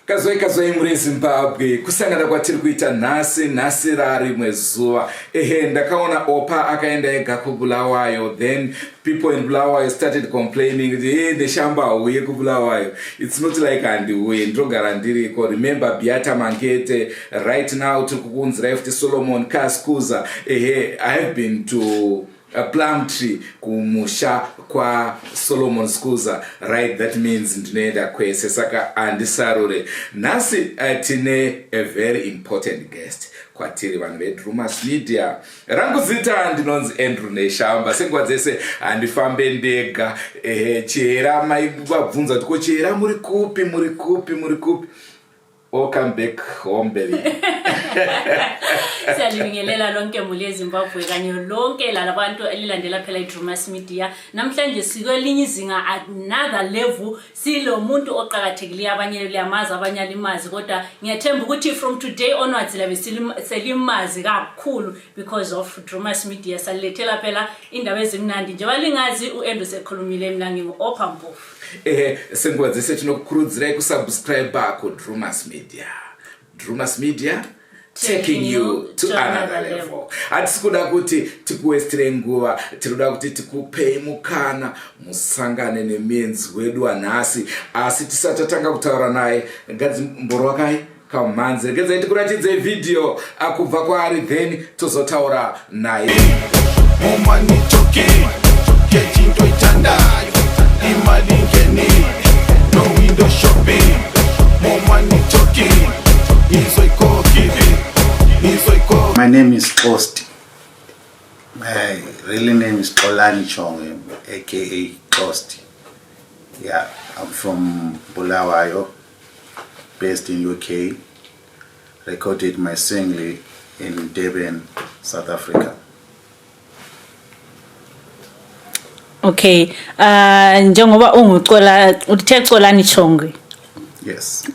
Kazoi muri Zimbabwe kusangana kwatiri kuita nhasi rari mwezuva ndakaona Opa akaenda ega kuBulawayo, then people in Bulawayo started complaining ndeshamba auye kuBulawayo. It's not like handiuye ndogara ndiriko. Remember Beata Mangete, right now tiri kukunzira futi Solomon Kaskuza. I have been to a plum tree kumusha kwa Solomon Skuza, right? That means ndinoenda kwese saka andisarure. Nasi tine a very important guest kwatiri vanhu veDrumas Media. Rangu zita ndinonzi Andrew Neshamba. Senguva dzese handifambe ndega. Chera maibvunza kuti ko Chera muri kupi? Welcome back home, baby. Siyalibingelela lonke muli eZimbabwe kanye lonke lalabantu elilandela phela iDrumas Media. Namhlanje sikwelinye izinga another level. Silo muntu oqhakathekileyo, abanye liyamazi abanye alimazi, kodwa ngiyathemba ukuthi from today onwards labe selimazi kakhulu because of Drumas Media. Salilethela phela indaba ezimnandi nje balingazi uEndro sekhulumile, mina ngingu-Opa Mpofu. Senguva dzese tinokukurudzirai kusubscribe kuDrumas Media. Drumas Media, taking you to another level. Hatisi kuda kuti tikuwestire nguva, tinoda kuti tikupei mukana musangane nemenzi wedu wanhasi. Asi tisatatanga kutaura naye, ngadzi mboro wakai kamanze ngedza tikuratidze video akubva kwaari, then tozotaura naye. Mumani choki kechinto itandayo imali ngeni no window shopping. Mumani choki izoiko kivi izoiko. My name is Kosti. My real name is Xolani Chonge, aka Kosti. Yeah, I'm from Bulawayo, based in UK. Recorded my single in Durban, South Africa. Okay, njengoba unguXola uthe Xolani Chonge. Yes.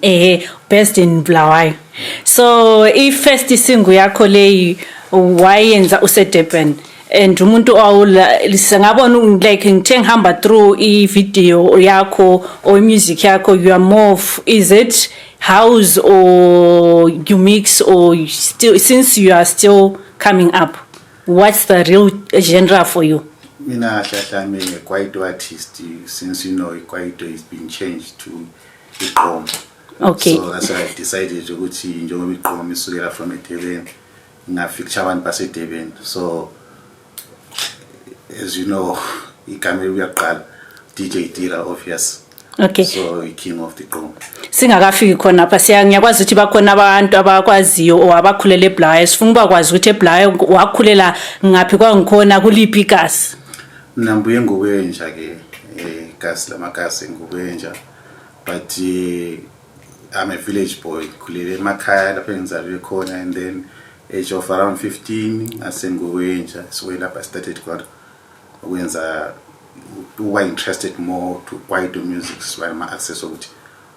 Based in Bulawayo. So first single yakho leyi wayenza useDurban, and umuntu singabona like ngithe ngihamba through video yakho or music yakho, you are more is it house or you mix, or still, since you are still coming up, what's the real genre for you? Mina I'm a Kwaito artist, since Kwaito is being changed to Igqom. Okay. So that's why I decided to go to Igqom isukela from Durban. Ngafika abantu baseDurban. So as you know, ikamela uyaqala DJ Tira, obvious. Okay. So king of the Igqom. Singakafiki khona lapha ngiyakwazi ukuthi bakhona abantu abakwaziyo o abakhulele eBulawayo. Sifuna bakwazi ukuthi eBulawayo wakhulela ngaphi kwangikhona kuliphi igasi. Nambuye ngokuyenja ke igasi lamakasi ngokuyenja, but I'm a village boy, khulele emakhaya lapha engizalwe khona, and then age of around 15 asengokuyenja. So lapha started ukwenza uwa interested more to Kwaito music, so I'm access ukuthi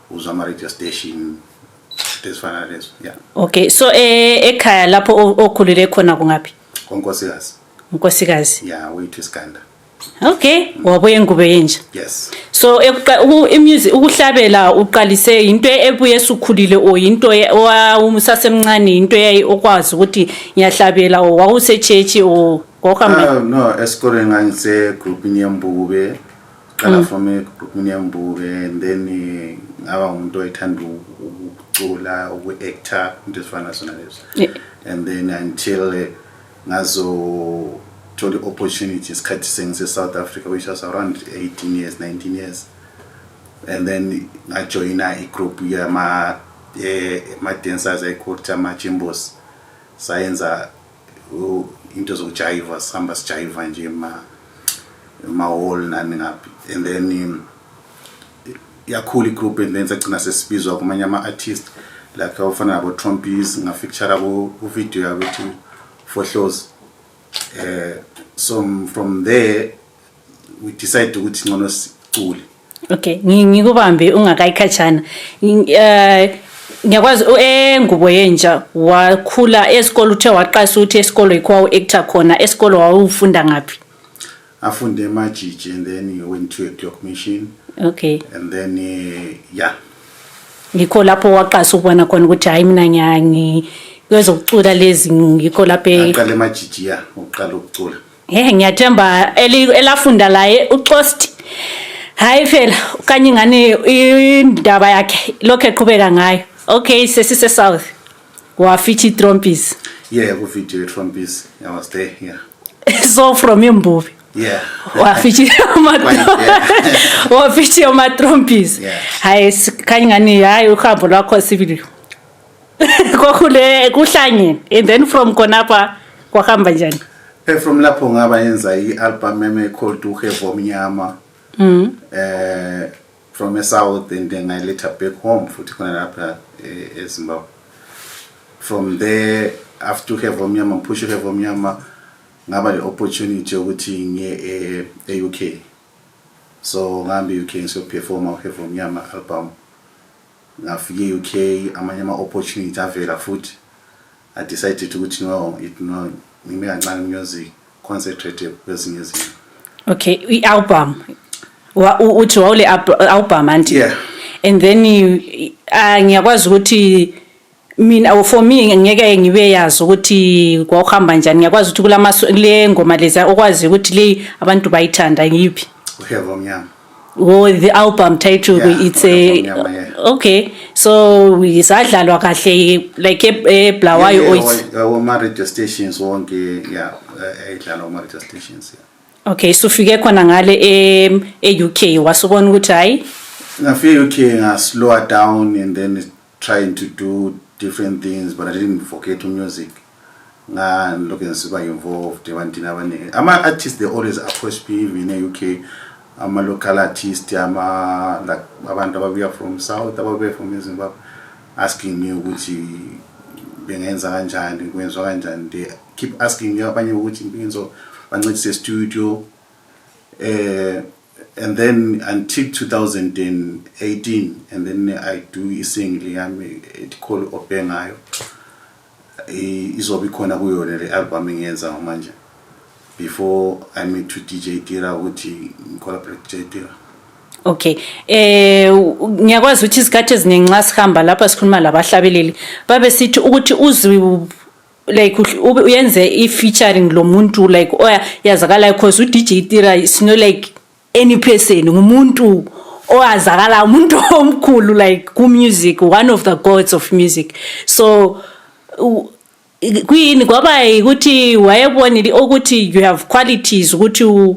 uzwa ama radio station desifana lezo. Yeah. Okay, so ekhaya lapho okhulele khona kungaphi? Konkosikazi. Nkosikazi. Yeah, way to Skanda. Okay, wabuye ngubenja. Yes. So music ukuhlabela uqalise into ebuye sukhulile o into owusasemncane, into okwazi ukuthi ngiyahlabela o wawuse church o gokhamba? No, esikoleni ngangise group inyembube. Qala from a group inyembube, and then ngaba umuntu oyithanda ukucula, uku-actor, into ezifana zona lezo. And then until ngazo the opportunities cutting in South Africa, which was around 18 years, 19 years. And then I joined a group here, my dancers, I called my chimbos, science into the jive, sambas jive, and my whole nanning up. And then a cool group, and then I speak of my artist, like I often about Trumpies, and a picture about video for shows. So from there we decided to go to school. Okay, ngikubambe ungakayikhatshana. Ngiyakwazi nguboyenja wakhula esikolo, uthe waqasa ukuthi esikolo ikwa uactor khona. Esikolo wawufunda ngaphi? Afunde eMajiji, and then he went to a doc machine. Okay. And then yeah. ngikho lapho waqasa ukubona khona ukuthi hayi mina ngiyozokucula lezi ngikho lapho aqale majijiya uqala ukucula ngiyathemba elafunda laye uCosti hayi phela kanye ingane indaba yakhe lokho eqhubeka ngayo. Okay, sesise South wafeature Trompies. Yeah, we feature Trompies. I was there. Yeah. So from Imbuvi. Yeah. Wafeature Trompies. Yeah. Hayi kanye ingane hayi uhambo lwakho sibili. Kokule kuhlangene and then from konapa kwahamba njani? From lapho ngaba yenza i-album yami called Uhevo Mnyama. From the South and then I later back home futhi khona lapha eZimbabwe. From there after Uhevo Mnyama push Uhevo Mnyama ngaba the opportunity ukuthi ngiye e-UK. So ngambi UK so perform Uhevo Mnyama album. Ngafike UK amanye ama opportunity avela futhi. I decided ukuthi no ngime kancane music concentrate kwezinye izinto. Okay, i-album uthi wawule album anti. Yeah. And then ngiyakwazi ukuthi mina for me ngeke ngibe yazi ukuthi kwahamba njani. Ngiyakwazi ukuthi kule ngoma lezi okwazi ukuthi le abantu bayithanda ngiphi. Uhevo Mnyama. Oh, the album title it's a okay, so isadlalwa kahle like eBlawayo oma radio stations wonke ayidlalwa oma radio stations. Okay, so fike khona ngale e-UK wasubona ukuthi hayi ngafike UK nga slow down and then trying to do different things, but I didn't forget music. Nga looking super involved ebantwini abaningi. Ama artists they always approach me in the UK. I'm a local artist, I'm like abantu ababuya from South, ababuya from Zimbabwe, asking me ukuthi bengenza kanjani, kwenziwa kanjani. They keep asking me abanye ukuthi benzo bancedise studio. And then until 2018, and then I do a single yami called Opengayo. Izobe khona kuyo le album engenza manje. Before I met to DJ Tira ukuthi collaborate DJ Tira. Okay, ngiyakwazi ukuthi isikhathi eziningi nxa sihamba lapha sikhuluma labahlabeleli babe sithi ukuthi uzwi like uyenze i-featuring lo muntu like oyazakala because uDJ Tira is no like any person, ngumuntu oyazakala umuntu omkhulu like ku music, one of the gods of music. So kuyini kwaba ukuthi wayebonile ukuthi you have qualities ukuthi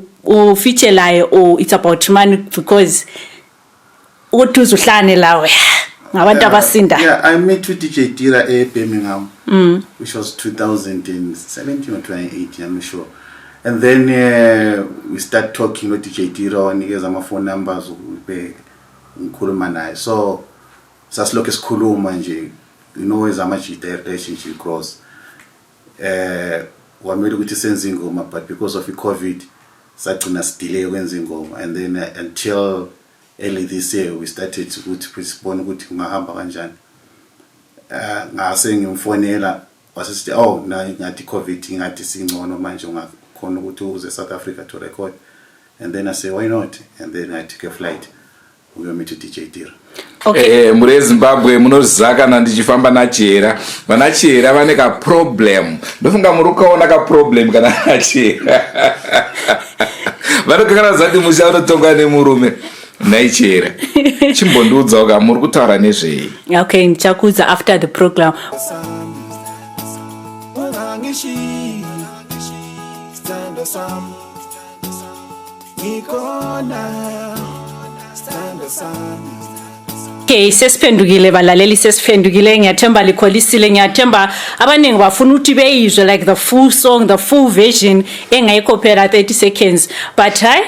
feature layo or it's about money because uthi uzuhlane lawe ngabantu abasinda. Yeah, I met with DJ Tira Birmingham, which was 2017 or 2018, I'm not sure. And then we start talking with DJ Tira wanikeza ama phone numbers ube ngikhuluma naye. So sasilokho esikhuluma nje, you know as much the relationship grows. Wamele ukuthi senze ingoma, but because of COVID sagcina delay kwenza ingoma, and then until early this year we started ukuthi sibone ukuthi kungahamba kanjani. Ngase ngimfonela wasisithi na ngathi COVID ngathi singcono manje ungakhona ukuthi uze South Africa to record, and then I say why not, and then I took a flight we were to DJ Tira. Okay. Muri Zimbabwe munozaka na ndichifamba na Chera. Vana Chera vane ka problem. Ndofunga muri ukaona ka problem kana Chera. Vanokana zati mushauri tonga nemurume naichera. Chimbondudza uka muri kutaura nezvei. Okay, ndichakuza after the program. Okay, sesiphendukile balaleli, sesiphendukile. Ngiyathemba likholisile, ngiyathemba abaningi bafuna ukuthi beyizwe like the full song, the full version engayikho phela 30 seconds. But hayi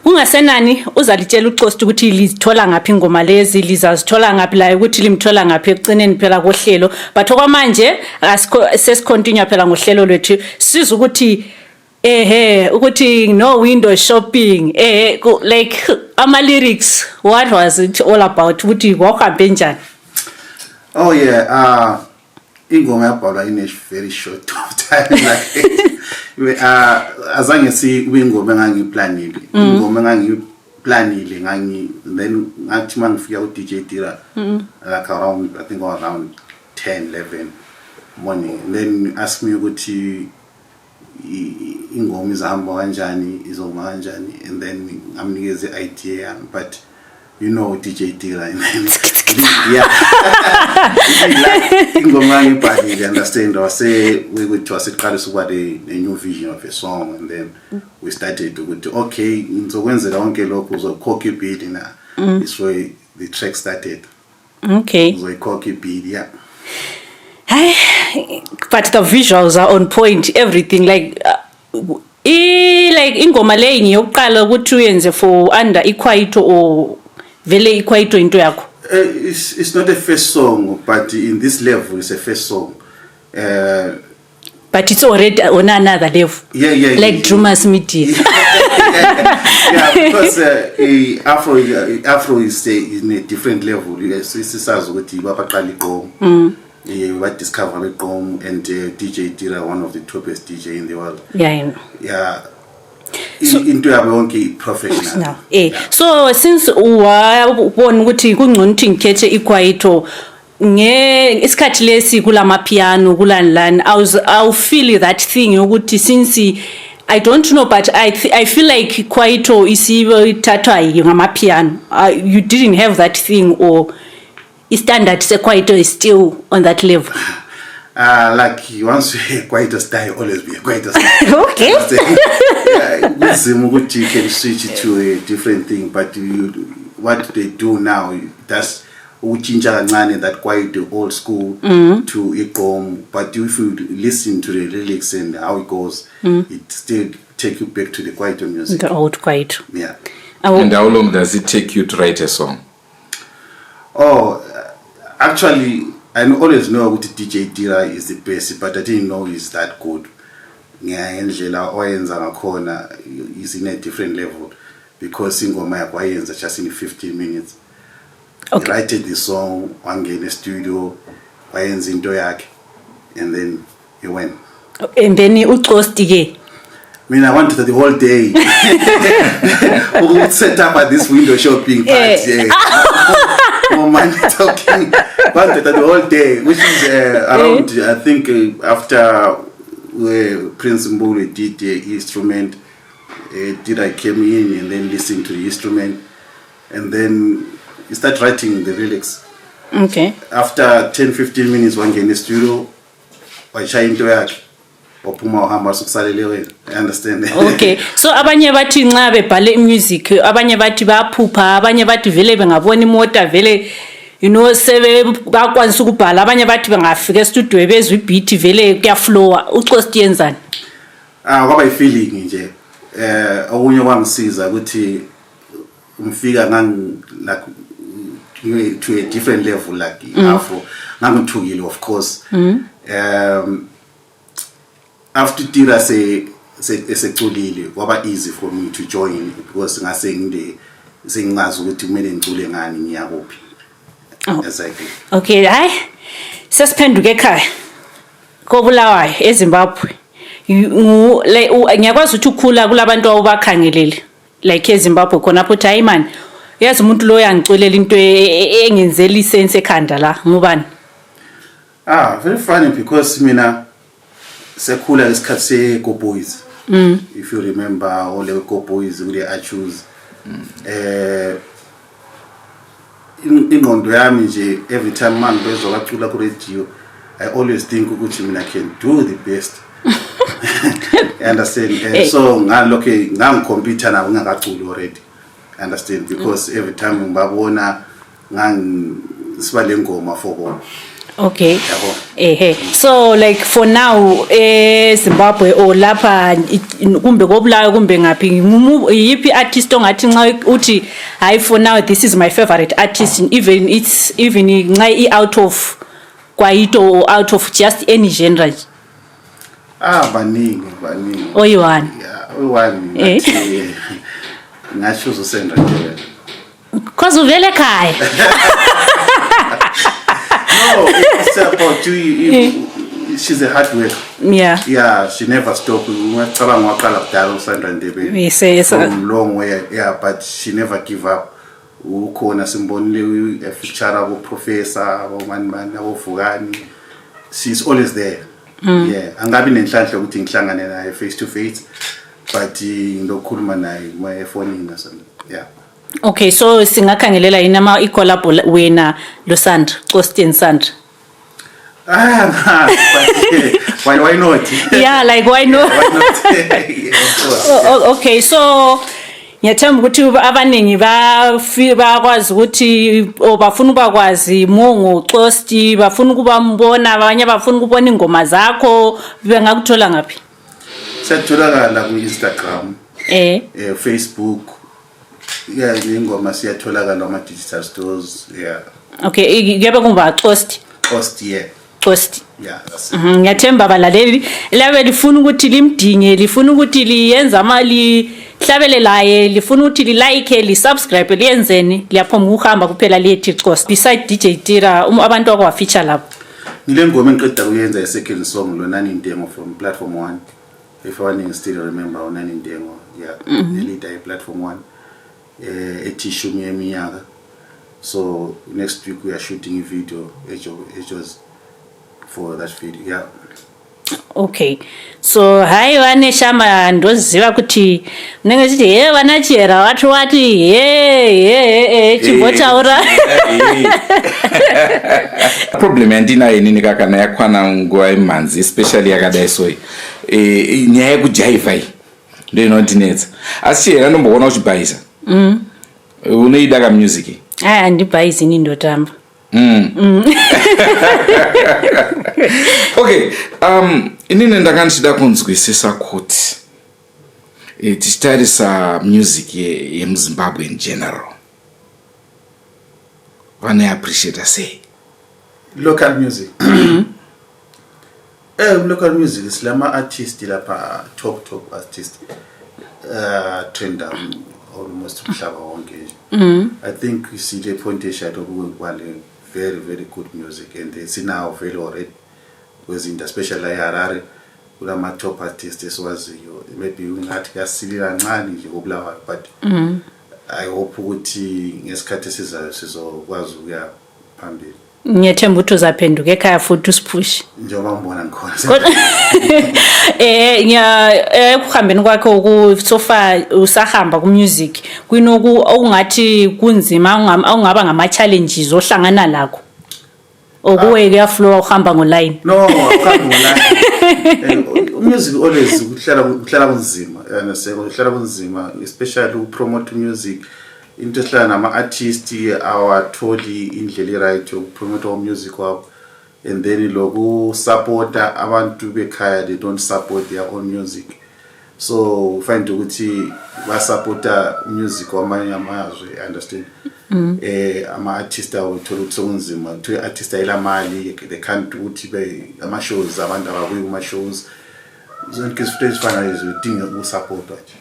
kungasenani uzalitshela uCosti ukuthi lizithola ngaphi ingoma lezi, lizazithola ngaphi la ukuthi limthola ngaphi ecineni phela kohlelo. But okwamanje sesicontinue phela ngohlelo lwethu siza ukuthi ukuthi no window shopping like ama lyrics, what was it all about? Ukuthi wahambe njani? Oh yeah, ingoma yabhalwa in a very short time like azange si ingoma engangiplanile, ingoma ngiplanile then ngathi mangifika ku DJ Tira like around I think around 10-11 morning, and then ask me ukuthi ingoma izahamba kanjani izoma kanjani, and then ngamnikeze idea, but you know DJ Tira and then yeah ingoma ngibhalile, understand, I say we would to asiqala ukuba the new vision of a song, and then we started to okay ngizokwenzela konke lokho uzokhokha ibeat na this way the track started. Okay, Uzokhokha ibeat, yeah. But the visuals are on point, everything like like ingoma le ngiyokuqala ukuthi uyenze for under iKwaito or vele iKwaito into yakho. It's not a first song, but in this level it's a first song. But it's already on another level. Yeah. Like Drumas Media. Yeah, because Afro is in a different level. Yes, this is as what Bapaqali Gqom. What discover Gqom and DJ Tira, one of the topest DJ in the world. Yeah, I know. Yeah. Into our own professional. No. So since wabona ukuthi kungcono ukuthi ngikhethe iKwaito isikhathi lesi kulama piano kulanilani, I feel that thing ukuthi since I don't know, but I feel like Kwaito isithathwa ngama piano. You didn't have that thing, or standard Kwaito is still on that level? Like once you hear Kwaito style, always be a Kwaito style. Okay. You can switch it to a different thing, but what they do now, that's uchinja kancane that Kwaito old school to iGqom, but if you listen to the lyrics and how it goes, it still take you back to the Kwaito music. The old Kwaito. Yeah. And how long does it take you to write a song? Actually, I always know what DJ Tira is the best, but I didn't know he's that good. Angela Oyenza Makona is in a different level, because Singoma Oyenza just in 15 minutes. Okay. He wrote the song, one in the studio, Oyenza in Doyak, and then he went. And then you closed again. I wanted the whole day. We would set up at this window shopping party. Oh man, talking. Wanted the whole day, which is around, I think, after Prince Mbulu did the instrument, I came in and then listened to the instrument, and then he started writing the lyrics. Okay. After 10-15 minutes, one in the studio, I trying to act. I understand. Okay, so abanye bathi nxa bebhale music, abanye bathi baphupha, abanye bathi vele bengabona imota vele, you know, sebe bakwanisa ukubhala, abanye bathi bengafika e-studio bezwe beat vele kuyaflowa. Ucosti yenzani? Kwaba feeling nje. Okunye kwangisiza ukuthi umfika like to a different level, like Afro. Ngangithukile, of course. After Tira seculile, kwaba easy for me to join, because ngase ngingazi ukuthi kumele ngicule ngani ngiyakuphi. Exactly. Okay, hayi sesiphenduka ekhaya koBulawayo eZimbabwe. Ngiyakwazi ukuthi ukhula kulabantu awubakhangelele like eZimbabwe khona pho hayi man, yazi umuntu lo yangiculela into engenzela isense ekhanda la ngubani? Very funny, because mina sekhula isikhathi se-Go Boys. If you remember all the Go Boys with the Achus. Ingqondo yami nje, every time man bezwa bacula ku radio, I always think ukuthi mina can do the best. You understand? So ngalokho ngangikompete nabo ngakacula already. Understand? Because every time ngibabona siba lengoma for bona. Okay. So like for now Zimbabwe or lapha kumbe koBulawayo kumbe ngaphi yipi artist ongathi nxa uthi hayi for now this is my favorite artist, even nxa out of Kwaito or out of just any genre? Baningi. Oyiwani? Yeah, oyiwani. Ngasho uzosenda nje. Cause uvele ekhaya. No, it's about you she's a hard worker. Yeah, she never stopped. Ngicabanga waqala kudala uSandra Ndebele. Yes. From long way, yeah, but she never give up. Ukhona simbonile feature abo professor abo man abo Vukani. She's always there. Yeah, angabi nenhlanhla ukuthi ngihlangane naye face to face, but ngilokhuluma naye my phone na something. Yeah. Okay, so singakhangelela yini ama i-collab wena lo Sandra, Costi and Sandra? Why not? Yeah, like why not? Why not? Yeah, of course. Okay, so ngiyathemba ukuthi abaningi bakwazi ukuthi bafuna ukwazi Mongo Costi, bafuna ukubambona, abanye bafuna ukubona ingoma zakho, bengakuthola ngaphi? Siyatholakala ku Instagram, Facebook. Yeah, ingoma siyatholakala ama digital stores. Yeah. Okay, kuyabe kumba Costi. Costi, yeah. Costi. Yeah, that's it. Ngiyathemba abalaleli labe lifuna ukuthi limdinge, lifuna ukuthi liyenza amali hlabelelaye, lifuna ukuthi li-like, li-subscribe, liyenzeni, liyaphoma ukuhamba kuphela liyethi Costi. Beside DJ Tira, abantu akwa feature lapho. Ngile ngoma engiqeda kuyenza i second song lo Nani Ntengo from Platform 1. If one still remember Nani Ntengo, yeah, the leader Platform 1. Etishumi eminyaka. So next week we are shooting a video. It was for that video. Yeah. Okay, so hayi wane shama ndoziva kuti mnenge sithi vanachera wati chibotaura. Problem yandinayo nini kakana yakwana nguwa emanzi especially yakadai soyi nyaya yekujaivha iyi ndio inondinetsa asi chera ndomboona uchibhaisa unoida ka music andibhaisi ini ndotamba. Okay, inini ndakandichida kunzwisisa kuti tichitarisa music yemuZimbabwe in general vane appreciate sei local music. Local music is lama artist lapha top artist trend almost mhlaba wonke. I think you see the point eshado very very good music and it's now very already because in the special Harare kulama top artists esiwaziyo maybe ungathi kasilila kancane nje kubulawa but I hope ukuthi ngesikhathi sizayo sizokwazi ukuya phambili. Ngiyathemba ukuthi uzaphenduka ekhaya futhi usipush. Njengoba ngibona ngikhona. Ekuhambeni kwakhe ukusofa usahamba ku music kwinoku okungathi kunzima ongaba ngama challenges ohlangana lakho. Okuwe kuyaflow uhamba ngoline. No, akuhambi ngoline. Music always uhlala kunzima. Uhlala kunzima especially upromote music. Into ehlala nama artists awatholi indlela right yokupromote music wabo and then loku supporta abantu bekhaya they don't support their own music so find ukuthi ba supporta music wamanye amazwe understand ama artists awuthola ukuthi kunzima to artist ayilamali they can't ukuthi be ama shows abantu ababuyi kuma shows zonke izinto ezifana lezo udinga ukusupport nje.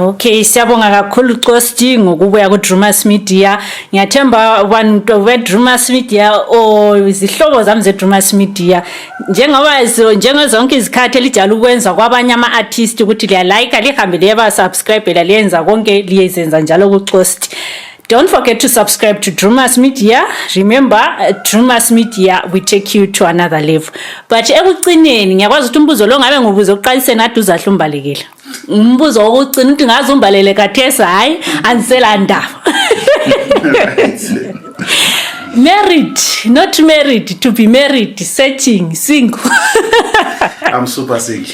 Okay, siyabonga kakhulu Costi ngokubuya ku Drumas Media. Ngiyathemba abantu we Drumas Media izihlobo zami ze Drumas Media njengozonke izikhathi elijala ukwenza kwabanye ama artists ukuthi liya like lihambe liya subscribe liyenza konke liyenza njalo ku Costi. Don't forget to subscribe to Drumas Media. Remember, Drumas Media, we take you to another level. But ekucineni ngiyakwazi ukuthi umbuzo lo ngabe ngobuzo uqalise nathi uzahlumbalekile. Umbuzo wokucina ukuthi ngazumbalele kathesa hayi anisela ndaba. Married, not married, to be married, searching, single. I'm super single.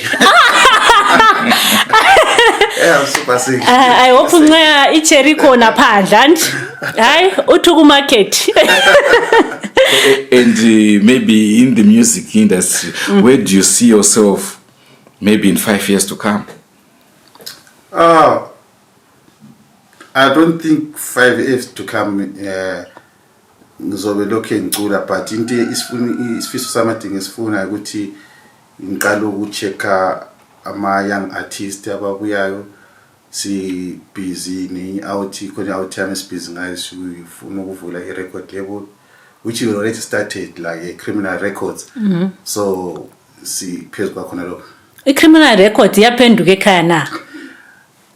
Yeah, I'm super single. I hope nga icheri khona phandla and hayi uthi ku market. And maybe in the music industry, where do you see yourself maybe in 5 years to come? I don't think 5 years to come ngizobe lokho ngicula but into isifiso samadingo esifuna ukuthi ngiqala ukuchecka ama young artists ababuyayo si busy ni out khona out time is busy ngayo sifuna ukuvula i record label which he already started like a criminal records. So see phezu kwakhona lokho I-criminal record yaphenduka ekhaya na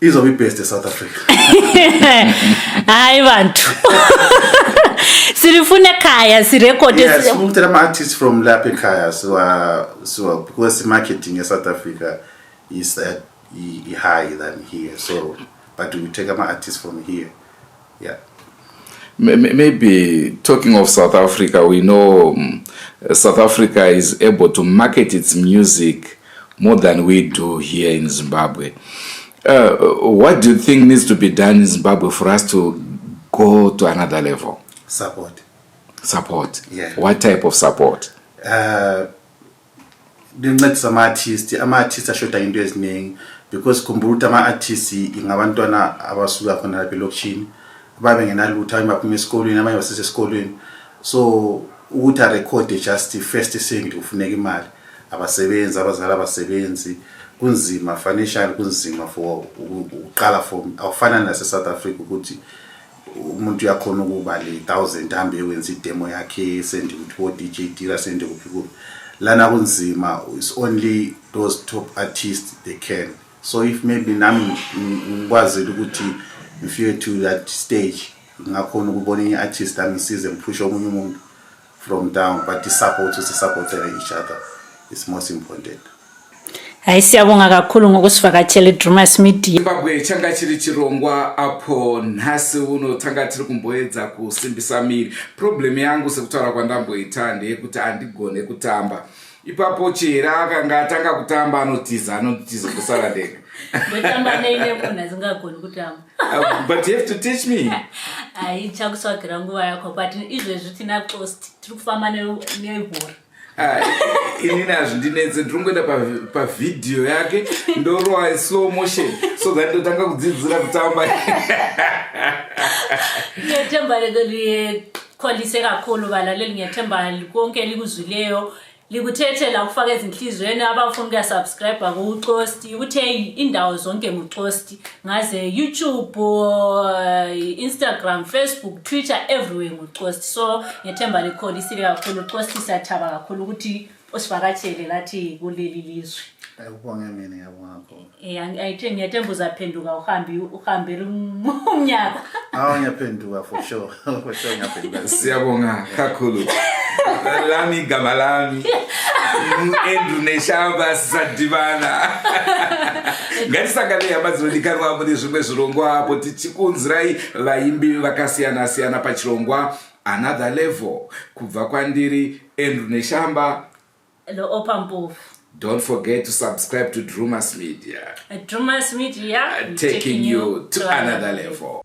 izobe based eSouth Africa. hayi bantu sirifuna ekhaya sirecord Yes, sifuna ama artists from lapha ekhaya so because marketing eSouth Africa is high than here, so but we take ama artists from here. Yeah. Maybe talking of South Africa, we know South Africa is able to market its music more than we do here in Zimbabwe. What do you think needs to be done in Zimbabwe for us to go to another level? Support. Yeah. What type of support? Ndincedisa ama-artists ashoda into eziningi because khumbula ukuthi ama-artists ingabantwana abasuka khona lapha elokishini babe ngenalutho abanye baphuma esikolweni abanye basesesikolweni, so ukuthi arekhode just first single kufuneka imali, abasebenzi abazali abasebenzi kunzima, financial kunzima for uqala from awufana nase-South Africa ukuthi umuntu uyakhona ukuba le 1000 hambe ewenza idemo yakhe sende ukuthi wo DJ Dira sende kuphi kuphi. Lana kunzima, it's only those top artists they can. So if maybe nami ngikwazi ukuthi ngifike to that stage ngakhona ukubona inye artist angisize ngipusha omunye umuntu from down, but the support each other is most important. hayi siyabonga kakhulu ngokusivakatshela eDrumas Media. Zimbabwe changa chiri chirongwa apo nhasi uno tanga tiri kumboedza kusimbisa miri. Problem yangu sekutaura kwandamboita ndeyekuti andigone kutamba. Ipapo chera akanga atanga kutamba anotiza kusara ndega. Ndotamba neine munhu asingagoni kutamba. But you have to teach me. hayi chakuswagira nguva yako but izvezvi tina cost tiri kufamba nebhora. Inini azvindinetse ndirongoenda pavidhiyo yake ndorowa slow motion so that ndotanga kudzidzira kutamba. Ngiyathemba likhwalise kakhulu balaleli, ngiyathemba konke likuzwileyo likuthethela ukufaka ezinhlizweni abafuna ukuyasubscribe kuCosti uthe indawo zonke nguCosti ngaze YouTube, Instagram, Facebook, Twitter, everywhere nguCosti. So ngiyathemba likholisile kakhulu uCosti, siyathaba kakhulu ukuthi usivakatshele lathi kuleli lizwe. Ubonge mina ngiyabonga kakhulu. Ayithe ngiyathemba uzaphenduka uhambele umnyaka. Ngiyaphenduka for sure. For sure ngiyaphenduka. Siyabonga kakhulu. Lami igama lami Andrew Neshamba sadibana. Ngatisangane amadzodikanwa muri zvimwe zvirongwa apo tichikunzirai vaimbi vakasiyana siyana pachirongwa Another Level kubva kwandiri Andrew Neshamba Lo Opampofu. Don't forget to subscribe to Drumas Media. Drumas Media Taking you to another level.